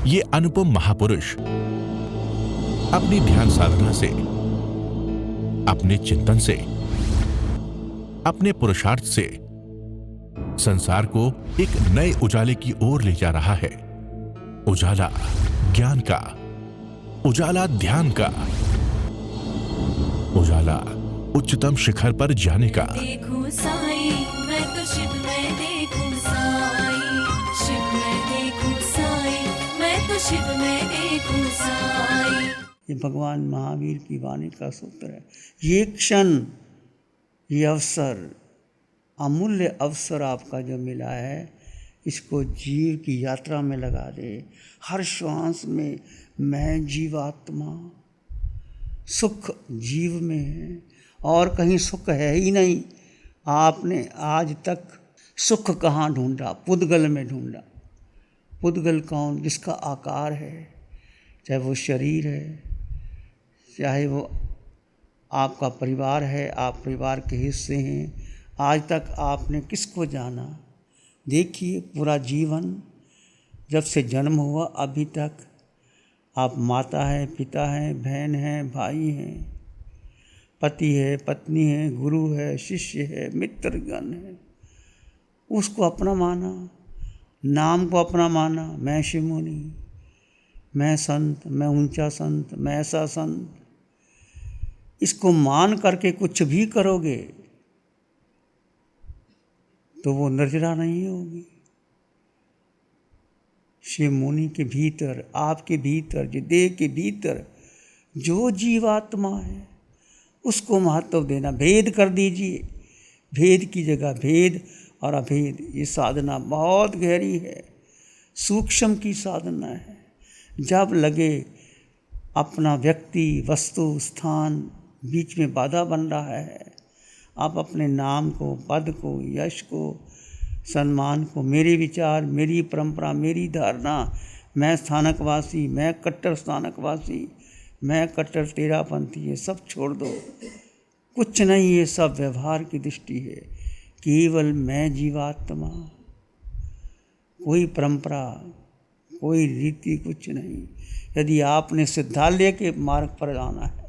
ये अनुपम महापुरुष अपनी ध्यान साधना से, अपने चिंतन से, अपने पुरुषार्थ से संसार को एक नए उजाले की ओर ले जा रहा है। उजाला ज्ञान का, उजाला ध्यान का, उजाला उच्चतम शिखर पर जाने का। देखूं साई, मैं तो शिव में देखूं साई, शिव में देखूं साई, मैं तो शिव में देखूं साई। ये भगवान महावीर की वाणी का सूत्र है। ये क्षण, ये अवसर, अमूल्य अवसर आपका जो मिला है, इसको जीव की यात्रा में लगा दे। हर श्वास में मैं जीवात्मा, सुख जीव में है और कहीं सुख है ही नहीं। आपने आज तक सुख कहाँ ढूंढा? पुद्गल में ढूंढा। पुद्गल कौन? जिसका आकार है, चाहे वो शरीर है, चाहे वो आपका परिवार है, आप परिवार के हिस्से हैं। आज तक आपने किसको जाना? देखिए पूरा जीवन, जब से जन्म हुआ अभी तक, आप माता हैं, पिता हैं, बहन हैं, भाई हैं, पति है, पत्नी है, गुरु है, शिष्य है, मित्रगण है, उसको अपना माना, नाम को अपना माना। मैं शिव मुनि, मैं संत, मैं ऊंचा संत, मैं ऐसा संत। इसको मान करके कुछ भी करोगे तो वो निर्जरा नहीं होगी। शिव मुनि के भीतर, आपके भीतर, जो देह के भीतर जो जीवात्मा है, उसको महत्व देना। भेद कर दीजिए, भेद की जगह भेद और अभेद। ये साधना बहुत गहरी है, सूक्ष्म की साधना है। जब लगे अपना व्यक्ति, वस्तु, स्थान बीच में बाधा बन रहा है, आप अपने नाम को, पद को, यश को, सम्मान को, मेरे विचार, मेरी परंपरा, मेरी धारणा, मैं स्थानकवासी, मैं कट्टर स्थानकवासी, मैं कट्टर तेरापंथी, ये सब छोड़ दो। कुछ नहीं, ये सब व्यवहार की दृष्टि है। केवल मैं जीवात्मा, कोई परंपरा, कोई रीति, कुछ नहीं। यदि आपने सिद्धालय के मार्ग पर जाना है,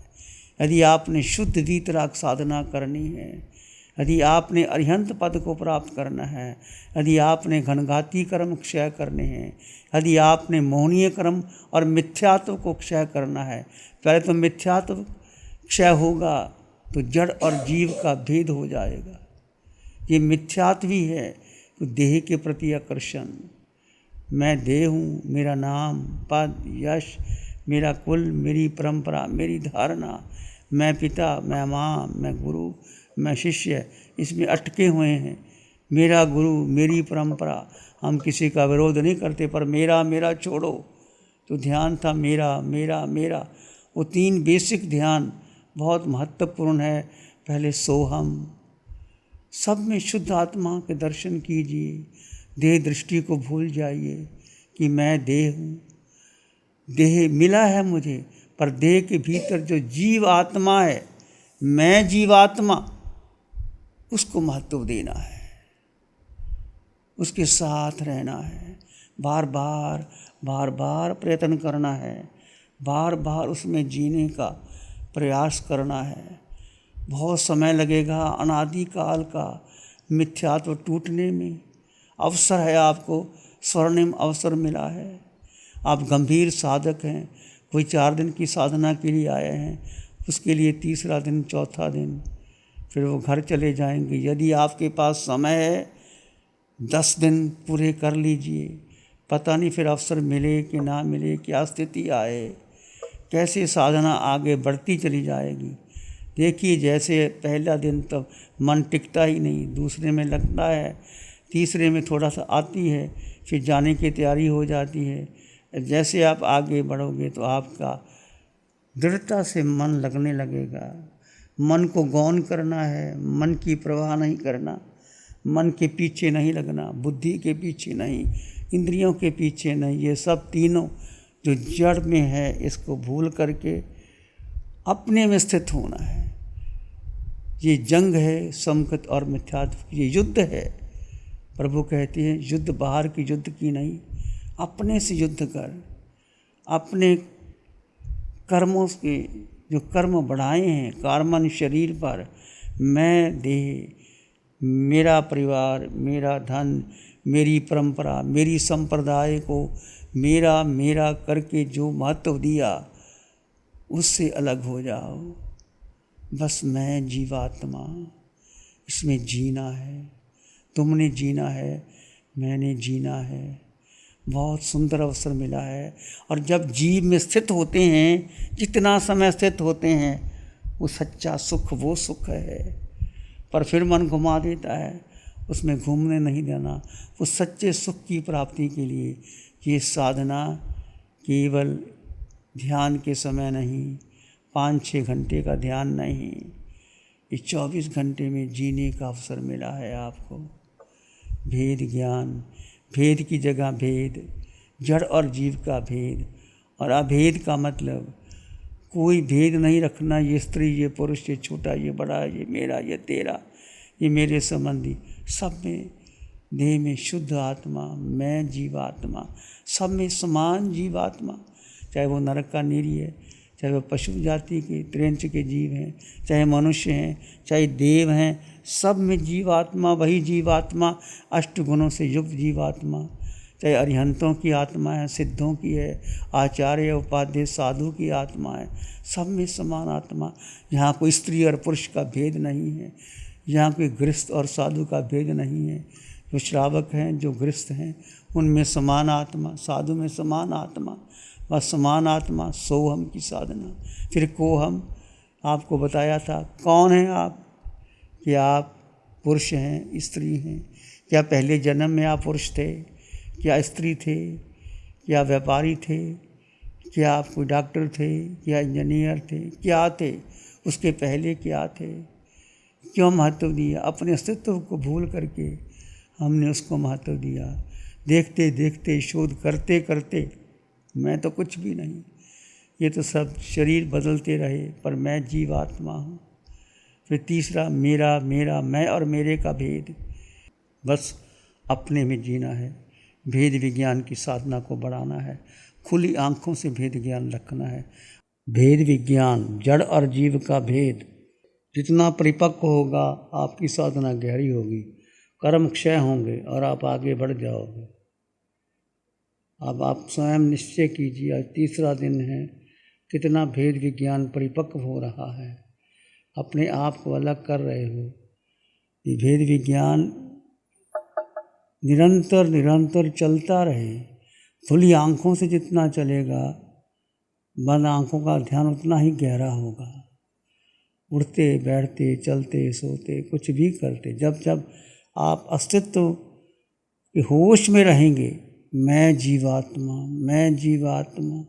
यदि आपने शुद्ध वीतराग साधना करनी है, यदि आपने अरिहंत पद को प्राप्त करना है, यदि आपने घनघाती कर्म क्षय करने हैं, यदि आपने मोहनीय कर्म और मिथ्यात्व को क्षय करना है, पहले तो मिथ्यात्व क्षय होगा तो जड़ और जीव का भेद हो जाएगा। ये मिथ्यात्व ही है तो देह के प्रति आकर्षण। मैं देह हूँ, मेरा नाम, पद, यश, मेरा कुल, मेरी परंपरा, मेरी धारणा, मैं पिता, मैं माँ, मैं गुरु, मैं शिष्य, इसमें अटके हुए हैं। मेरा गुरु, मेरी परंपरा, हम किसी का विरोध नहीं करते, पर मेरा मेरा छोड़ो। तो ध्यान था मेरा मेरा मेरा। वो 3 बेसिक ध्यान बहुत महत्वपूर्ण है। पहले सोहम, सब में शुद्ध आत्मा के दर्शन कीजिए। देह दृष्टि को भूल जाइए कि मैं देह हूँ, देह मिला है मुझे, पर देह के भीतर जो जीव आत्मा है, मैं जीवात्मा, उसको महत्व देना है, उसके साथ रहना है, बार बार बार बार प्रयत्न करना है, बार बार उसमें जीने का प्रयास करना है। बहुत समय लगेगा, अनादि काल का मिथ्यात्व टूटने में। अवसर है, आपको स्वर्णिम अवसर मिला है। आप गंभीर साधक हैं, कोई 4 दिन की साधना के लिए आए हैं, उसके लिए 3रा दिन, 4था दिन, फिर वो घर चले जाएंगे। यदि आपके पास समय है, 10 दिन पूरे कर लीजिए। पता नहीं फिर अवसर मिले कि ना मिले, क्या स्थिति आए, कैसे साधना आगे बढ़ती चली जाएगी। देखिए, जैसे पहला दिन तो मन टिकता ही नहीं, दूसरे में लगता है, तीसरे में थोड़ा सा आती है, फिर जाने की तैयारी हो जाती है। जैसे आप आगे बढ़ोगे तो आपका दृढ़ता से मन लगने लगेगा। मन को गौन करना है, मन की परवाह नहीं करना, मन के पीछे नहीं लगना, बुद्धि के पीछे नहीं, इंद्रियों के पीछे नहीं। ये सब तीनों जो जड़ में है, इसको भूल करके अपने में स्थित होना है। ये जंग है समकत और मिथ्यात्व, ये युद्ध है। प्रभु कहते हैं युद्ध बाहर की युद्ध की नहीं, अपने से युद्ध कर। अपने कर्मों के जो कर्म बढ़ाए हैं कार्बन शरीर पर, मैं देह, मेरा परिवार, मेरा धन, मेरी परंपरा, मेरी संप्रदाय को मेरा मेरा करके जो महत्व दिया उससे अलग हो जाओ। बस मैं जीवात्मा, इसमें जीना है, तुमने जीना है, मैंने जीना है। बहुत सुंदर अवसर मिला है। और जब जीव में स्थित होते हैं, जितना समय स्थित होते हैं, वो सच्चा सुख वो सुख है। पर फिर मन घुमा देता है, उसमें घूमने नहीं देना। वो सच्चे सुख की प्राप्ति के लिए ये साधना केवल ध्यान के समय नहीं, 5-6 घंटे का ध्यान नहीं, ये 24 घंटे में जीने का अवसर मिला है आपको। भेद ज्ञान, भेद की जगह भेद, जड़ और जीव का भेद। और अभेद का मतलब कोई भेद नहीं रखना, ये स्त्री, ये पुरुष, ये छोटा, ये बड़ा, ये मेरा, ये तेरा, ये मेरे संबंधी। सब में देह में शुद्ध आत्मा, मैं जीवात्मा, सब में समान जीवात्मा। चाहे वो नरक का नीरी है, चाहे वो पशु जाति के त्रेंच के जीव हैं, चाहे मनुष्य हैं, चाहे देव हैं, सब में जीवात्मा वही जीवात्मा, 8 गुणों से युक्त जीवात्मा। चाहे अरिहंतों की आत्मा है, सिद्धों की है, आचार्य उपाध्याय साधु की आत्मा है, सब में समान आत्मा। यहाँ कोई स्त्री और पुरुष का भेद नहीं है, यहाँ कोई गृहस्थ और साधु का भेद नहीं है। जो श्रावक हैं, जो गृहस्थ हैं, उनमें समान आत्मा, साधु में समान आत्मा। बस समान आत्मा, सोहम की साधना। फिर कोहम, आपको बताया था कौन है आप, कि आप पुरुष हैं, स्त्री हैं। क्या पहले जन्म में आप पुरुष थे, क्या स्त्री थे, क्या व्यापारी थे, क्या आप कोई डॉक्टर थे, क्या इंजीनियर थे, क्या थे, उसके पहले क्या थे। क्यों महत्व दिया? अपने अस्तित्व को भूल करके हमने उसको महत्व दिया। देखते देखते, शोध करते करते, मैं तो कुछ भी नहीं, ये तो सब शरीर बदलते रहे, पर मैं जीवात्मा हूँ। फिर तीसरा, मेरा मेरा, मैं और मेरे का भेद। बस अपने में जीना है, भेद विज्ञान की साधना को बढ़ाना है, खुली आंखों से भेद ज्ञान रखना है। भेद विज्ञान, जड़ और जीव का भेद जितना परिपक्व होगा, आपकी साधना गहरी होगी, कर्म क्षय होंगे और आप आगे बढ़ जाओगे। अब आप स्वयं निश्चय कीजिए, आज तीसरा दिन है, कितना भेद विज्ञान परिपक्व हो रहा है, अपने आप को अलग कर रहे हो। ये भेद विज्ञान निरंतर निरंतर चलता रहे। खुली आंखों से जितना चलेगा, बंद आंखों का ध्यान उतना ही गहरा होगा। उठते बैठते, चलते सोते, कुछ भी करते, जब जब आप अस्तित्व के होश में रहेंगे, मैं जीवात्मा, मैं जीवात्मा,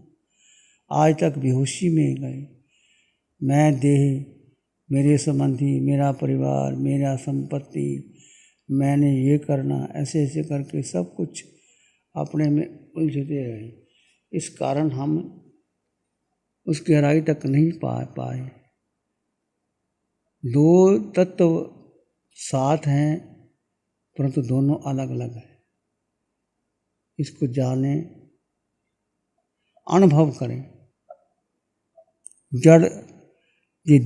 आज तक बेहोशी में गए, मैं देह, मेरे संबंधी, मेरा परिवार, मेरा संपत्ति, मैंने ये करना, ऐसे ऐसे करके सब कुछ अपने में उलझते रहे। इस कारण हम उस गहराई तक नहीं पाए। 2 तत्व साथ हैं, परंतु दोनों अलग अलग हैं। इसको जाने, अनुभव करें। जड़ ये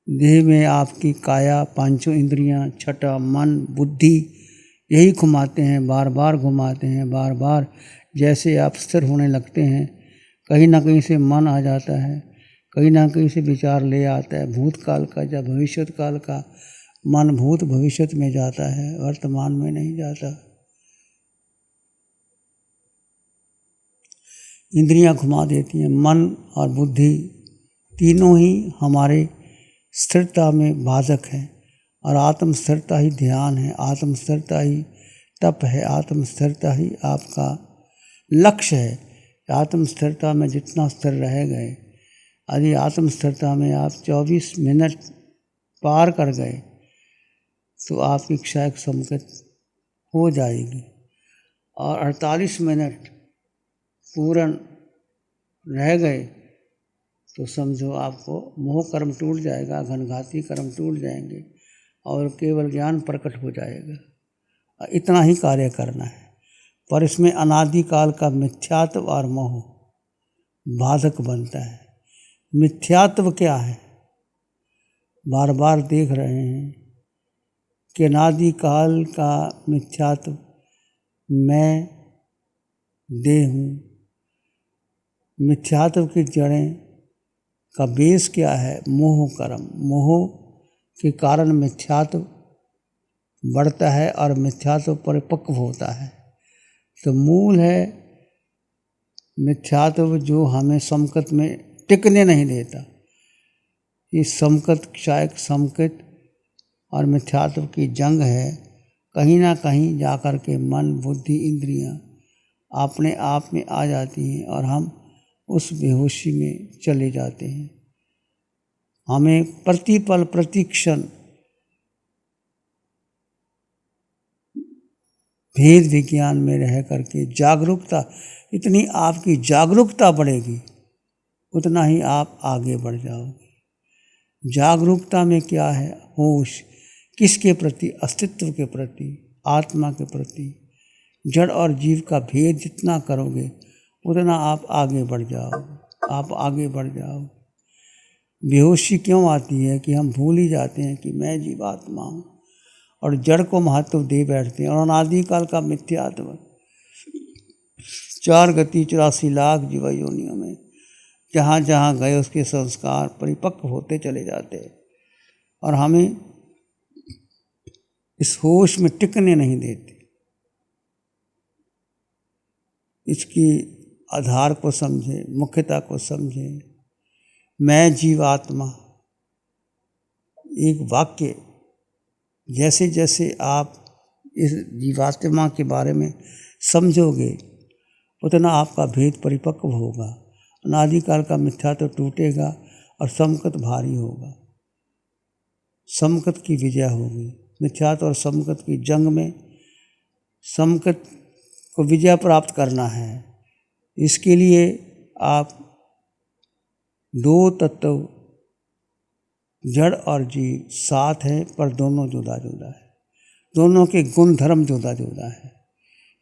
देह में आपकी काया, 5 इंद्रियां, छठा मन, बुद्धि, यही घुमाते हैं, बार बार घुमाते हैं, बार बार। जैसे आप स्थिर होने लगते हैं, कहीं ना कहीं से मन आ जाता है, कहीं ना कहीं से विचार ले आता है, भूतकाल का या भविष्य काल का। मन भूत भविष्य में जाता है, वर्तमान में नहीं जाता। इंद्रियां घुमा देती हैं, मन और बुद्धि तीनों ही हमारे स्थिरता में बाधक हैं। और आत्म स्थिरता ही ध्यान है, आत्म स्थिरता ही तप है, आत्म स्थिरता ही आपका लक्ष्य है। आत्म स्थिरता में जितना स्थिर रह गए, यदि आत्म स्थिरता में आप 24 मिनट पार कर गए, तो आपकी क्षय संकेत हो जाएगी। और 48 मिनट पूर्ण रह गए तो समझो आपको मोह कर्म टूट जाएगा, घनघाती कर्म टूट जाएंगे और केवल ज्ञान प्रकट हो जाएगा। इतना ही कार्य करना है। पर इसमें अनादिकाल का मिथ्यात्व और मोह बाधक बनता है। मिथ्यात्व क्या है? बार बार देख रहे हैं कि अनादिकाल का मिथ्यात्व मैं देह हूँ। मिथ्यात्व की जड़ें का बेस क्या है? मोह कर्म। मोह के कारण मिथ्यात्व बढ़ता है और मिथ्यात्व परिपक्व होता है। तो मूल है मिथ्यात्व जो हमें समकत में टिकने नहीं देता। ये समकत क्षायक समकत और मिथ्यात्व की जंग है। कहीं ना कहीं जाकर के मन बुद्धि इंद्रियां अपने आप में आ जाती हैं और हम उस बेहोशी में चले जाते हैं। हमें प्रतिपल प्रतिक्षण भेद विज्ञान में रह करके जागरूकता, इतनी आपकी जागरूकता बढ़ेगी उतना ही आप आगे बढ़ जाओगे। जागरूकता में क्या है? होश। किसके प्रति? अस्तित्व के प्रति, आत्मा के प्रति। जड़ और जीव का भेद जितना करोगे उतना आप आगे बढ़ जाओगे। आप आगे बढ़ जाओगे। बेहोशी क्यों आती है कि हम भूल ही जाते हैं कि मैं जीवात्मा हूँ और जड़ को महत्व दे बैठते हैं। और अनादिकाल का मिथ्यात्व 4 गति 84 लाख जीव योनियों में जहाँ जहाँ गए उसके संस्कार परिपक्व होते चले जाते हैं और हमें इस होश में टिकने नहीं देते। इसकी आधार को समझे, मुख्यता को समझे। मैं जीवात्मा, एक वाक्य, जैसे जैसे आप इस जीवात्मा के बारे में समझोगे उतना आपका भेद परिपक्व होगा। अनादिकाल का मिथ्या तो टूटेगा और समकत भारी होगा। समकत की विजय होगी। मिथ्यात्व और समकत की जंग में समकत को विजय प्राप्त करना है। इसके लिए आप 2 तत्व जड़ और जीव साथ हैं पर दोनों जुदा जुदा है। दोनों के गुण धर्म जुदा जुदा है।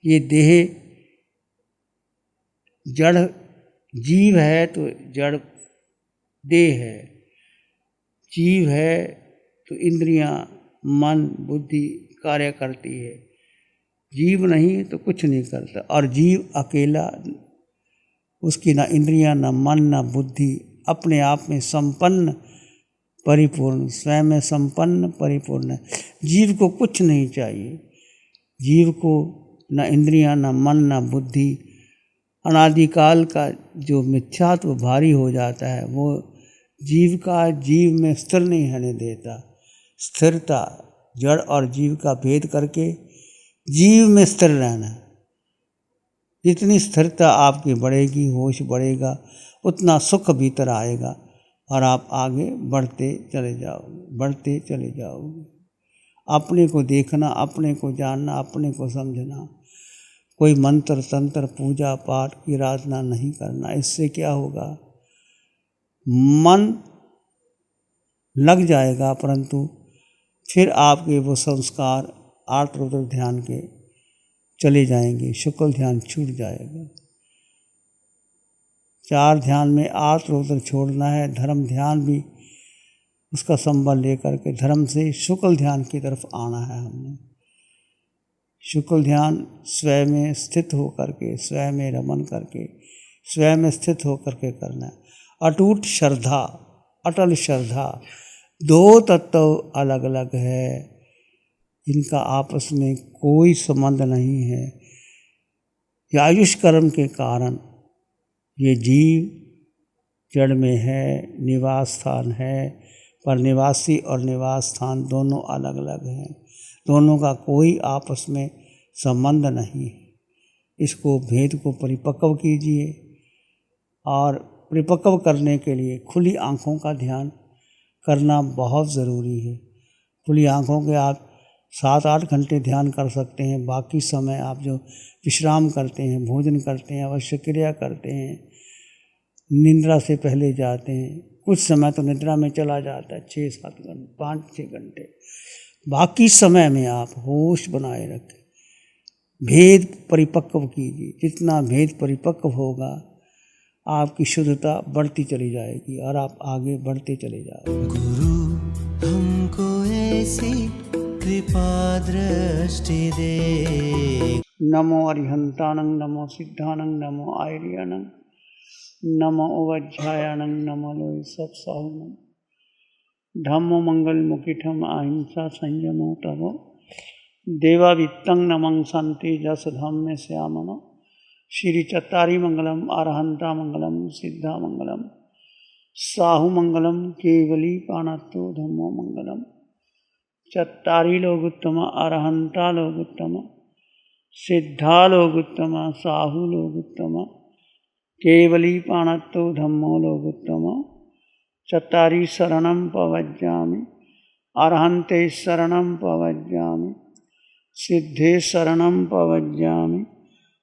ये देह जड़ जीव है तो जड़ देह है, जीव है तो इंद्रियां मन बुद्धि कार्य करती है। जीव नहीं तो कुछ नहीं करता। और जीव अकेला, उसकी ना इंद्रियां ना मन ना बुद्धि, अपने आप में संपन्न परिपूर्ण, स्वयं में संपन्न परिपूर्ण है। जीव को कुछ नहीं चाहिए। जीव को न इंद्रियां न मन न बुद्धि। अनादिकाल का जो मिथ्यात्व भारी हो जाता है वो जीव का जीव में स्थिर नहीं होने देता। स्थिरता, जड़ और जीव का भेद करके जीव में स्थिर रहना। जितनी स्थिरता आपकी बढ़ेगी, होश बढ़ेगा, उतना सुख भीतर आएगा और आप आगे बढ़ते चले जाओगे, बढ़ते चले जाओगे। अपने को देखना, अपने को जानना, अपने को समझना। कोई मंत्र तंत्र पूजा पाठ की आराधना नहीं करना। इससे क्या होगा? मन लग जाएगा परंतु फिर आपके वो संस्कार आर्त ध्यान के चले जाएंगे, शुक्ल ध्यान छूट जाएगा। 4 ध्यान में आर्त छोड़ना है। धर्म ध्यान भी उसका संबल लेकर के धर्म से शुक्ल ध्यान की तरफ आना है। हमने शुक्ल ध्यान स्वयं में स्थित होकर के, स्वयं में रमन करके, स्वयं में स्थित होकर के करना है। अटूट श्रद्धा, अटल श्रद्धा। 2 तत्व अलग अलग है, इनका आपस में कोई संबंध नहीं है। आयुष कर्म के कारण ये जीव जड़ में है, निवास स्थान है, पर निवासी और निवास स्थान दोनों अलग अलग हैं। दोनों का कोई आपस में संबंध नहीं है। इसको भेद को परिपक्व कीजिए और परिपक्व करने के लिए खुली आँखों का ध्यान करना बहुत ज़रूरी है। खुली आँखों के आप 7-8 घंटे ध्यान कर सकते हैं। बाकी समय आप जो विश्राम करते हैं, भोजन करते हैं, अवश्य क्रिया करते हैं, निद्रा से पहले जाते हैं, कुछ समय तो निद्रा में चला जाता है 6-7 घंटे, 5-6 घंटे। बाकी समय में आप होश बनाए रखें। भेद परिपक्व कीजिए। जितना भेद परिपक्व होगा आपकी शुद्धता बढ़ती चली जाएगी और आप आगे बढ़ते चले जाओगे। गुरु हमको ऐसी कृपा दृष्टि दे। नमो अरिहंतानं, नमो सिद्धानं, नमो आर्यानं, नमो उपाध्यायानं, नमो लोय सब साहुनं। धम्मो मंगल मुकिठम अहिंसा संयमो तवो देवावित्तं नमं शांति जस धम्मे श्यामनो। श्री चत्तारी मंगलम, अरहंता मंगलम, सिद्धा मंगलम, साहु मंगलम, केवली पाणत्तो धम्मो मंगलम। चत्तारी लोगुत्तम, अरहंता लोगुत्तम, सिद्धा लोगुत्तम, साहु लोगुत्तम, केवली पाणत्तो धम्मो लोगुत्तम। चत्तारी शरणं पवज्जामि, अरहन्ते शरणं पवज्जामि, सिद्धे शरणं पवज्जामि,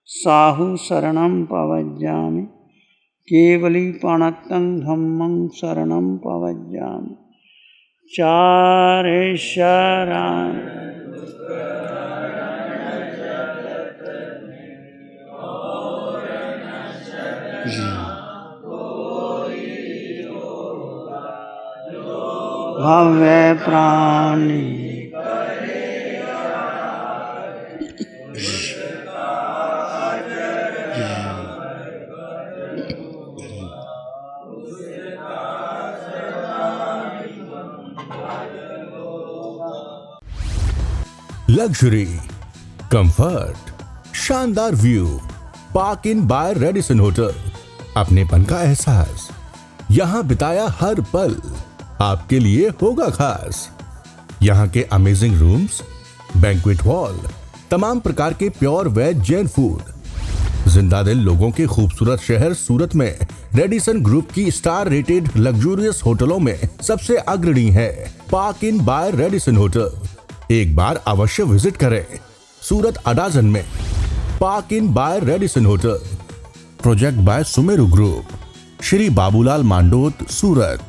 साहु शरणं पवज्जामि, केवली पाणत्तं धम्मं शरणं पवज्जामि। चारे शरण भव्य प्राणी लग्जरी, कंफर्ट, शानदार view, park Inn by Radisson hotel. अपनेपन का एहसास, यहां बिताया हर पल आपके लिए होगा खास। यहां के अमेजिंग रूम्स, बैंक्वेट हॉल, तमाम प्रकार के प्योर वेज जैन फूड। जिंदा दिल लोगों के खूबसूरत शहर सूरत में रेडिसन ग्रुप की स्टार रेटेड लग्जूरियस होटलों में सबसे अग्रणी है Park Inn by Radisson hotel. एक बार अवश्य विजिट करें। सूरत अडाजन में Park Inn by Radisson hotel. Project by Sumeru group, Shri Babulal Mandot, Surat.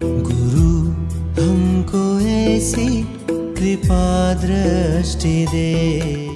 गुरु हमको ऐसी कृपा दृष्टि दे।